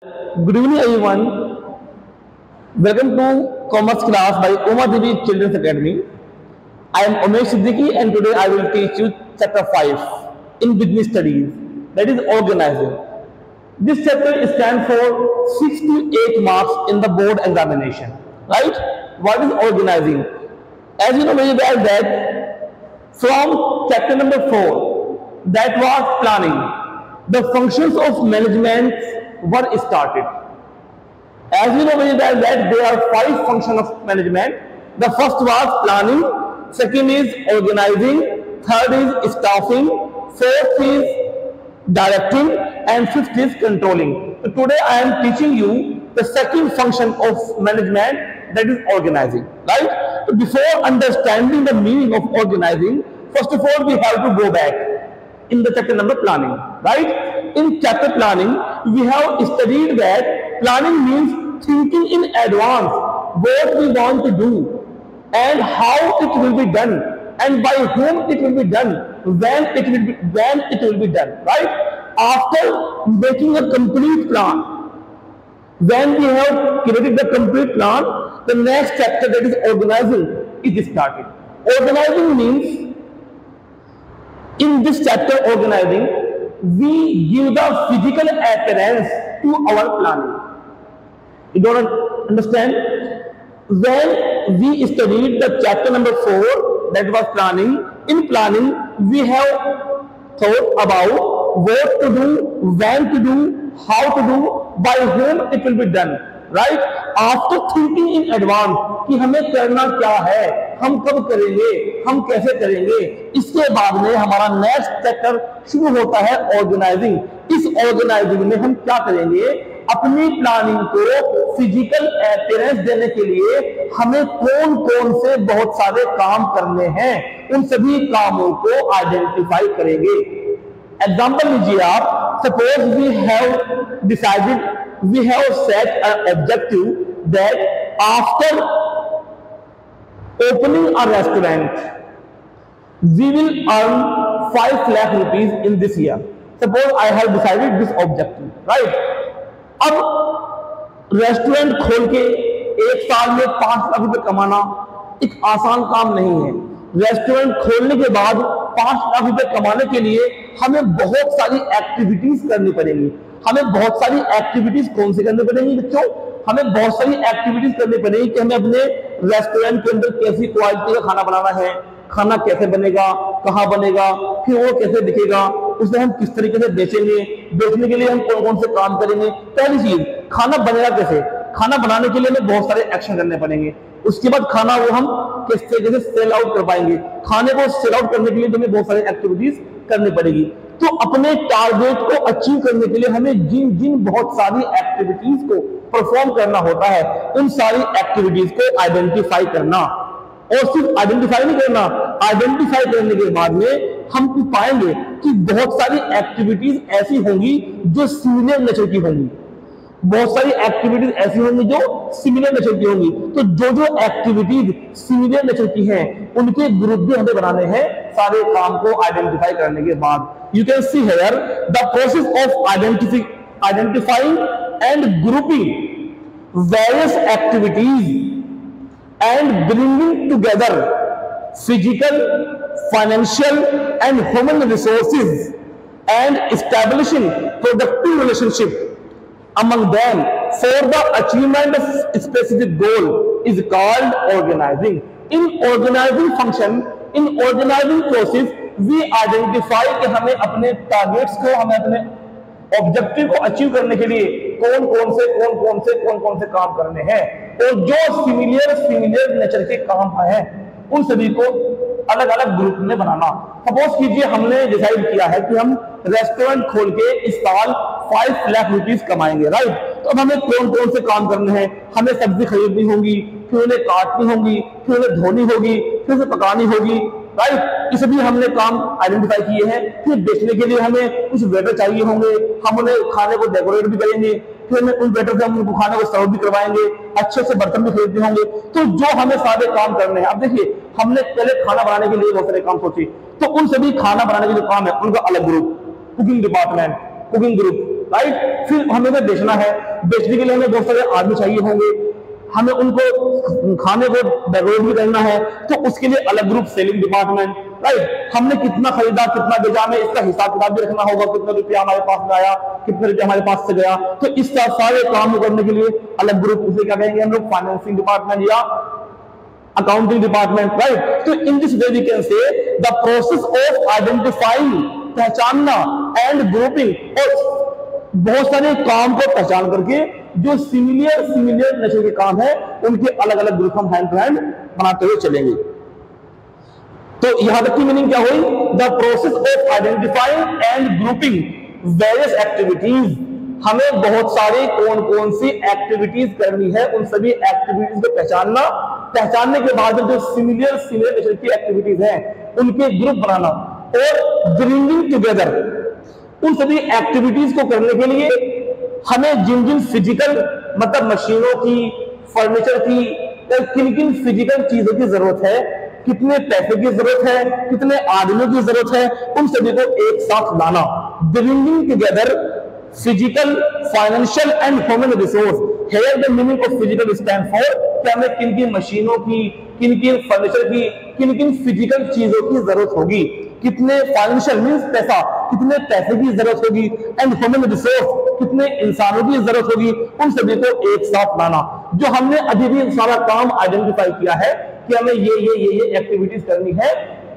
Good evening, everyone. Welcome to Commerce class by Uma Devi Children's Academy. I am Umesh Siddiqui, and today I will teach you chapter 5 in business studies, that is organizing. This chapter stands for 6 to 8 marks in the board examination. Right? What is organizing? As you know very well that from chapter number 4, that was planning, the functions of management were started. As you know very well that there are 5 functions of management. The first was planning, second is organizing, third is staffing, fourth is directing, and fifth is controlling. So today I am teaching you the second function of management, that is organizing. Right? So before understanding the meaning of organizing, first of all we have to go back in the chapter number planning. Right? In chapter planning, we have studied that planning means thinking in advance what we want to do and how it will be done and by whom it will be done, when it will be done. Right? After making a complete plan, when we have created the complete plan, the next chapter, that is organizing, is started. Organizing means, in this chapter organizing, we give the physical appearance to our planning. You don't understand? When we studied the chapter number 4, that was planning, in planning we have thought about what to do, when to do, how to do, by whom it will be done. Right? After thinking in advance कि हमें करना क्या है, हम कब करेंगे, हम कैसे करेंगे, इसके बाद में हमारा नेक्स्ट चैप्टर शुरू होता है ऑर्गेनाइजिंग. इस ऑर्गेनाइजिंग में हम क्या करेंगे, अपनी प्लानिंग को फिजिकल अपीयरेंस देने के लिए हमें कौन कौन से बहुत सारे काम करने हैं, उन सभी कामों को आइडेंटिफाई करेंगे. एग्जाम्पल लीजिए आप, suppose we have decided, we have set an objective that after opening a restaurant we will earn 5 lakh rupees in this year. Suppose I have decided this objective. Right? अब restaurant खोल के एक साल में 5 लाख रुपए कमाना एक आसान काम नहीं है. रेस्टोरेंट खोलने के बाद 5 लाख रुपए कमाने के लिए हमें बहुत सारी एक्टिविटीज करनी पड़ेंगी. हमें बहुत सारी एक्टिविटीज कौन सी करनी पड़ेंगी बच्चों? हमें बहुत सारी एक्टिविटीज करनी पड़ेगी कि हमें अपने रेस्टोरेंट के अंदर कैसी क्वालिटी का खाना बनाना है, खाना कैसे बनेगा, कहाँ बनेगा, फिर वो कैसे दिखेगा, उसे हम किस तरीके से बेचेंगे, बेचने के लिए हम कौन कौन से काम करेंगे. पहली चीज, खाना बनेगा कैसे. खाना बनाने के लिए हमें बहुत सारे एक्शन करने पड़ेंगे. उसके बाद खाना वो हम किस तरीके से सेल आउट कर पाएंगे. खाने को सेल आउट करने के लिए हमें बहुत सारी एक्टिविटीज करनी पड़ेगी. तो अपने टारगेट को अचीव करने के लिए हमें जिन जिन बहुत सारी एक्टिविटीज को परफॉर्म करना होता है, उन सारी एक्टिविटीज को आइडेंटिफाई करना. और सिर्फ आइडेंटिफाई नहीं करना, आइडेंटिफाई करने के बाद में हम पाएंगे कि बहुत सारी एक्टिविटीज ऐसी होंगी जो सिमिलर नेचर की होंगी. बहुत सारी एक्टिविटीज ऐसी होंगी जो सिमिलर नेचर की होंगी. तो जो जो एक्टिविटीज सिमिलर नेचर की हैं, उनके ग्रुप भी हमें बनाने हैं सारे काम को आइडेंटिफाई करने के बाद. You can see here the process of identifying and grouping various activities and bringing together physical, financial and human resources and establishing productive relationship among them for the achievement of specific goal is called organizing. In organizing function, in organizing process, we identify कि हमें अपने targets को, हमें अपने objective को achieve करने के लिए कौन कौन से काम करने हैं, और जो सिमिलर नेचर के काम हैं उन सभी को अलग अलग ग्रुप में बनाना. सपोज कीजिए हमने डिसाइड किया है कि हम रेस्टोरेंट खोल के इस साल 5 लाख रुपीस कमाएंगे. राइट? तो अब हमें कौन से काम करने हैं. हमें सब्जी खरीदनी होगी, फिर उन्हें काटनी होगी, फिर उन्हें धोनी होगी, फिर उसे पकानी होगी. राइट? ये सभी हमने काम आइडेंटिफाई किए हैं. फिर बेचने के लिए हमें कुछ वेटर चाहिए होंगे, हम उन्हें खाने को डेकोरेट भी करेंगे, फिर हमें उन वेटर से हम उनको खाने को सर्व भी करवाएंगे, अच्छे से बर्तन भी खरीदने होंगे. तो जो हमें सारे काम करने हैं, अब देखिए हमने पहले खाना बनाने के लिए बहुत सारे काम सोचे, तो उन सभी खाना बनाने के जो काम है उनका अलग group, cooking department, cooking group, right. फिर हमें तो बेचना है, बेचने के लिए हमें बहुत सारे आदमी चाहिए होंगे, हमें उनको खाने को डेकोरेट भी करना है, तो उसके लिए अलग ग्रुप, सेलिंग डिपार्टमेंट, राइट। हमने कितना खरीदा, कितना बेचा, हमें इसका हिसाब किताब भी रखना होगा, कितना रुपया हमारे पास में आया, कितने रुपया हमारे पास से गया। तो इस सारे काम करने के लिए अलग ग्रुप, उसे क्या कहेंगे हम लोग, फाइनेंसिंग डिपार्टमेंट या अकाउंटिंग डिपार्टमेंट, राइट। तो in this way we can say the process of identifying, पहचानना, एंड ग्रुपिंग, और बहुत सारे काम को पहचान करके जो सिमिलर नेचर के काम है उनके अलग अलग ग्रुप हम हैंड टू हैंड बनाते हुए चलेंगे। तो यहां तक की मीनिंग क्या हुई, the process of identifying and grouping various activities, हमें बहुत सारी कौन कौन सी एक्टिविटीज करनी है, उन सभी एक्टिविटीज को पहचानना, पहचानने के बाद जो सिमिलर नेचर की एक्टिविटीज हैं उनके ग्रुप बनाना, और ब्रिंगिंग टुगेदर उन सभी एक्टिविटीज को करने के लिए हमें जिन जिन फिजिकल, मतलब मशीनों की, फर्नीचर की, किन किन फिजिकल चीजों की जरूरत है, कितने पैसे की जरूरत है, कितने आदमियों की जरूरत है, उन सभी को एक साथ लाना। Bringing together physical, financial and human resource. Here the meaning of physical stand for कि हमें किन किन मशीनों की, किन किन फर्नीचर की, किन किन फिजिकल चीजों की जरूरत होगी, कितने फाइनेंशियल मींस पैसा, कितने पैसे की जरूरत होगी, एंड ह्यूमन रिसोर्स कितने इंसानों की जरूरत होगी, उन सभी को एक साथ लाना। जो हमने अभी भी सारा काम आइडेंटिफाई किया है कि हमें ये एक्टिविटीज करनी है,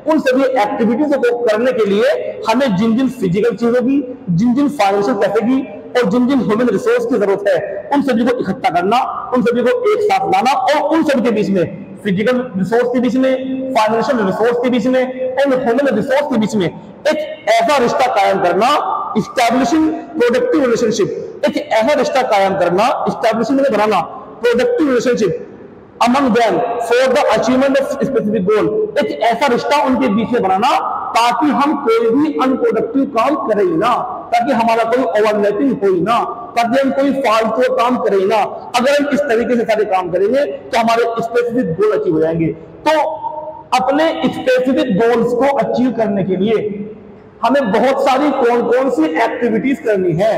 उन सभी एक्टिविटीज को करने के लिए हमें जिन जिन फिजिकल चीजों की, जिन जिन फाइनेंशियल पैसे की और जिन जिन ह्यूमन रिसोर्स की जरूरत है, उन सभी को इकट्ठा करना, उन सभी को एक साथ लाना, और उन सभी के बीच में, फिजिकल रिसोर्स के बीच में, फाइनेंशियल रिसोर्स के बीच में एंड ह्यूमन रिसोर्स के बीच में एक ऐसा रिश्ता कायम करना, इस्टेब्लिशिंग प्रोडक्टिव रिलेशनशिप, एक ऐसा रिश्ता कायम करना, इस्टेब्लिशिंग में बनाना productive relationship among them for the achievement of specific goal, एक ऐसा रिश्ता उनके बीच में बनाना ताकि हम कोई भी अनप्रोडक्टिव काम करें ही ना, ताकि हमारा कोई ओवरलैपिंग हो ही ना, ताकि हम कोई फालतू काम करें ही ना। अगर हम इस तरीके से सारे काम करेंगे तो हमारे स्पेसिफिक गोल अचीव हो जाएंगे। तो अपने स्पेसिफिक गोल्स को अचीव करने के लिए हमें बहुत सारी कौन कौन सी एक्टिविटीज करनी है,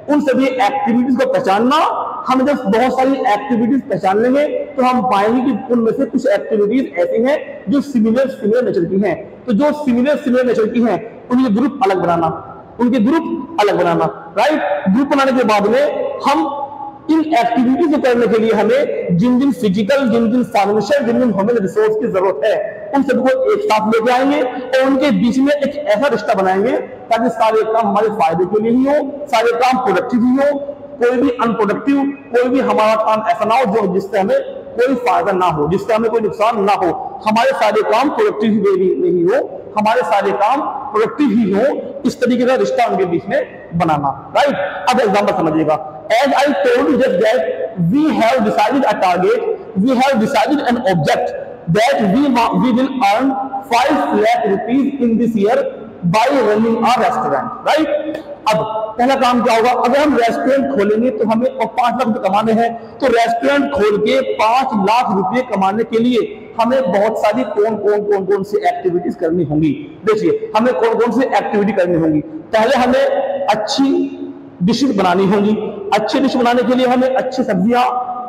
उन सभी एक्टिविटीज को पहचानना। हम जब बहुत सारी एक्टिविटीज पहचान लेंगे तो हम पाएंगे कि उनमें से कुछ एक्टिविटीज ऐसी हैं जो सिमिलर नेचर की हैं। तो जो सिमिलर नेचर की हैं उनके ग्रुप अलग बनाना, उनके ग्रुप अलग बनाना, राइट। ग्रुप बनाने के बाद में हम इन एक्टिविटीज को करने के लिए हमें जिन जिन फिजिकल, जिन जिन फाइनेंशियल, जिन जिन ह्यूमन रिसोर्स की जरूरत है, उन सबको एक साथ लेके आएंगे और उनके बीच में एक ऐसा रिश्ता बनाएंगे ताकि सारे काम हमारे फायदे के लिए ही हो, सारे काम प्रोडक्टिव ही हो, कोई भी अनप्रोडक्टिव, कोई भी हमारा काम ऐसा ना हो जो जिससे हमें कोई फायदा ना हो, जिससे हमें कोई नुकसान ना हो। हमारे सारे काम प्रोडक्टिव नहीं हो, हमारे सारे काम प्रोडक्टिव ही हो, इस तरीके का रिश्ता उनके बीच में बनाना, राइट। अब एग्जांपल समझिएगा। As I told you just that we have decided a target, we have decided an object that we will earn 5 lakh rupees in this year by running a restaurant, right? अब पहला काम क्या होगा, अगर हम restaurant खोलेंगे तो हमें 5 लाख रुपए कमाने हैं, तो रेस्टोरेंट खोल के 5 लाख रुपए कमाने के लिए हमें बहुत सारी कौन सी एक्टिविटीज करनी होंगी। देखिए हमें कौन कौन सी एक्टिविटी करनी होंगी। पहले हमें अच्छी डिशेज बनानी होंगी। अच्छी डिश बनाने के लिए हमें अच्छी सब्जियां,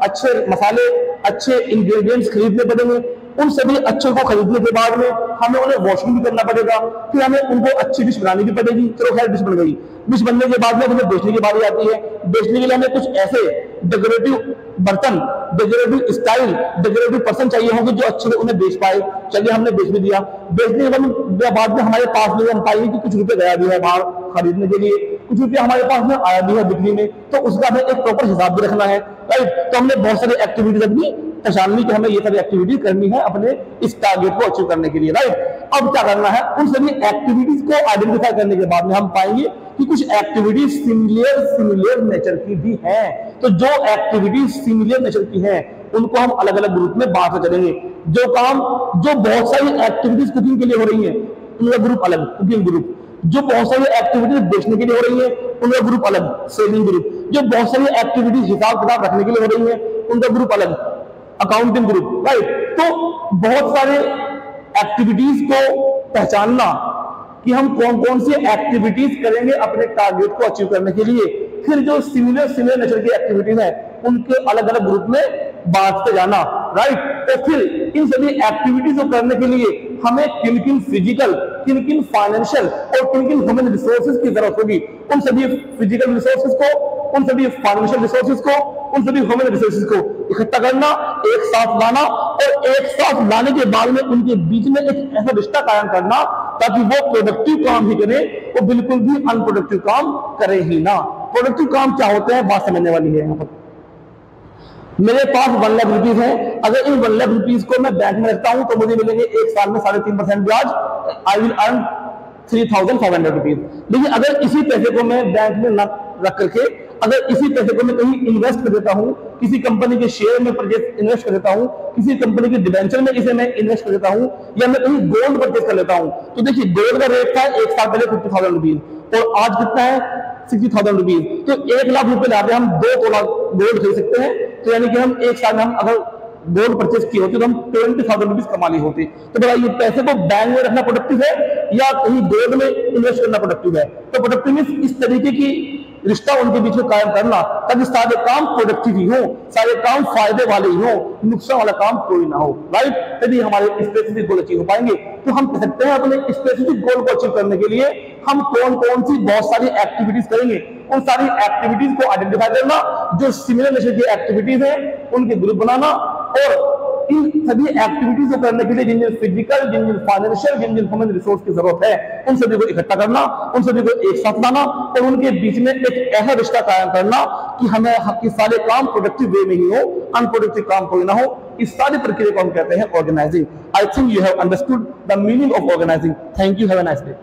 अच्छे मसाले, अच्छे इंग्रेडिएंट्स खरीदने पड़ेंगे। उन सभी अच्छे को खरीदने के बाद में हमें उन्हें वॉशिंग भी करना पड़ेगा, फिर हमें उनको अच्छी डिश बनानी भी पड़ेगी। चलो खैर डिश बन गई, डिश बनने के बाद में हमें बेचने की बारी आती है। बेचने के लिए हमें कुछ ऐसे डेकोरेटिव बर्तन, डेकोरेटिव स्टाइल, डेकोरेटिव पर्सन चाहिए होंगे जो अच्छे से उन्हें बेच पाए। चलिए हमने बेच भी दिया, बेचने के बाद में हमारे पास में हम पाएंगे कि कुछ रुपए गया भी है बाहर खरीदने के लिए, कुछ रुपया हमारे पास में आया भी है बिक्री में, तो उसका हमें एक प्रॉपर हिसाब भी रखना है, राइट। तो हमने बहुत सारी एक्टिविटीज अपनी पहचान ली कि हमें ये सारी एक्टिविटी करनी है अपने इस टारगेट को अचीव करने के लिए, राइट। अब क्या करना है, उन सभी एक्टिविटीज को आइडेंटिफाई करने के बाद में हम पाएंगे कि कुछ एक्टिविटीज सिमिलर नेचर की भी हैं। तो जो एक्टिविटीज सिमिलर नेचर की हैं उनको हम अलग अलग ग्रुप में बांट करेंगे। जो बहुत सारी एक्टिविटीज कुकिंग के लिए हो रही है उनका ग्रुप अलग, कुकिंग ग्रुप। जो बहुत सारी एक्टिविटीज बेचने के लिए हो रही है उनका ग्रुप अलग, सेलिंग ग्रुप। जो बहुत सारी एक्टिविटीज हिसाब किताब रखने के लिए हो रही है उनका ग्रुप अलग, अकाउंटिंग ग्रुप, राइट। तो बहुत सारे एक्टिविटीज को पहचानना कि हम कौन कौन सी एक्टिविटीज करेंगे अपने टारगेट को अचीव करने के लिए, फिर जो सिमिलर नेचर की एक्टिविटीज है उनके अलग अलग ग्रुप में बांटते जाना, राइट। तो फिर इन सभी एक्टिविटीज को करने के लिए हमें किन किन फिजिकल, किन किन फाइनेंशियल और किन किन ह्यूमन रिसोर्सेज की जरूरत होगी। उन सभी फिजिकल रिसोर्सेज को, उन सभी फाइनेंशियल रिसोर्सेज को, उन सभी ह्यूमन रिसोर्सेज को इकट्ठा करना, एक साथ लाना और एक साथ लाने के बाद में उनके बीच में एक ऐसा रिश्ता कायम करना ताकि वो प्रोडक्टिव काम ही करे, वो बिल्कुल भी अनप्रोडक्टिव काम करे ही ना। प्रोडक्टिव काम क्या होते हैं, बात समझने वाली है। यहाँ पर मेरे पास 1 लाख रुपीज है, अगर इन 1 लाख रुपीज को मैं बैंक में रखता हूं तो मुझे मिलेंगे एक साल में 3.5% ब्याज, आई विल अर्न 3,500 रुपीज। लेकिन अगर इसी पैसे को मैं बैंक में न रख करके अगर इसी पैसे को मैं कहीं इन्वेस्ट कर देता हूं, किसी कंपनी के शेयर में इन्वेस्ट कर देता हूं, किसी कंपनी के डिबेंचर में इसे मैं इन्वेस्ट कर देता हूं, या मैं कहीं गोल्ड परचेज कर लेता हूं, तो देखिए गोल्ड का रेट था एक साल पहले 50,000 रुपीज और आज कितना है 60,000 रुपीज। तो 1 लाख रुपए लाके हम 2 तोला गोल्ड खरीद सकते हैं। तो यानी कि हम एक साल में हम अगर गोल्ड परचेज किए होते तो हम 20,000 रुपीज कमा लिए होते। तो बताइए पैसे को बैंक में रखना प्रोडक्टिव है या कहीं गोल्ड में इन्वेस्ट करना प्रोडक्टिव है? तो प्रोडक्टिव मींस इस तरीके की रिश्ता उनके बीच में कायम करना ताकि सारे काम प्रोडक्टिव ही हो, सारे काम फायदे वाले ही हो, नुकसान वाला काम कोई ना हो, राइट। तभी हमारे स्पेसिफिक गोल अचीव हो पाएंगे। तो हम कह सकते हैं अपने स्पेसिफिक गोल को अचीव करने के लिए हम कौन कौन सी बहुत सारी एक्टिविटीज करेंगे। उन सारी एक्टिविटीज को आइडेंटिफाई करना, जो सिमिलर नेचर की एक्टिविटीज है उनके ग्रुप बनाना और इन सभी एक्टिविटीज को करने के लिए जिन जिन फिजिकल, जिन जिन फाइनेंशियल, जिन जिन ह्यूमन रिसोर्स की जरूरत है उन सभी को इकट्ठा करना, उन सभी को एक साथ लाना और उनके बीच में एक ऐसा रिश्ता कायम करना कि हमें कि सारे काम प्रोडक्टिव वे में ही हो, अनप्रोडक्टिव काम कोई ना हो। इस सारी प्रक्रिया को हम कहते हैं organising. I think you have understood the meaning of organising. Thank you, have a nice day.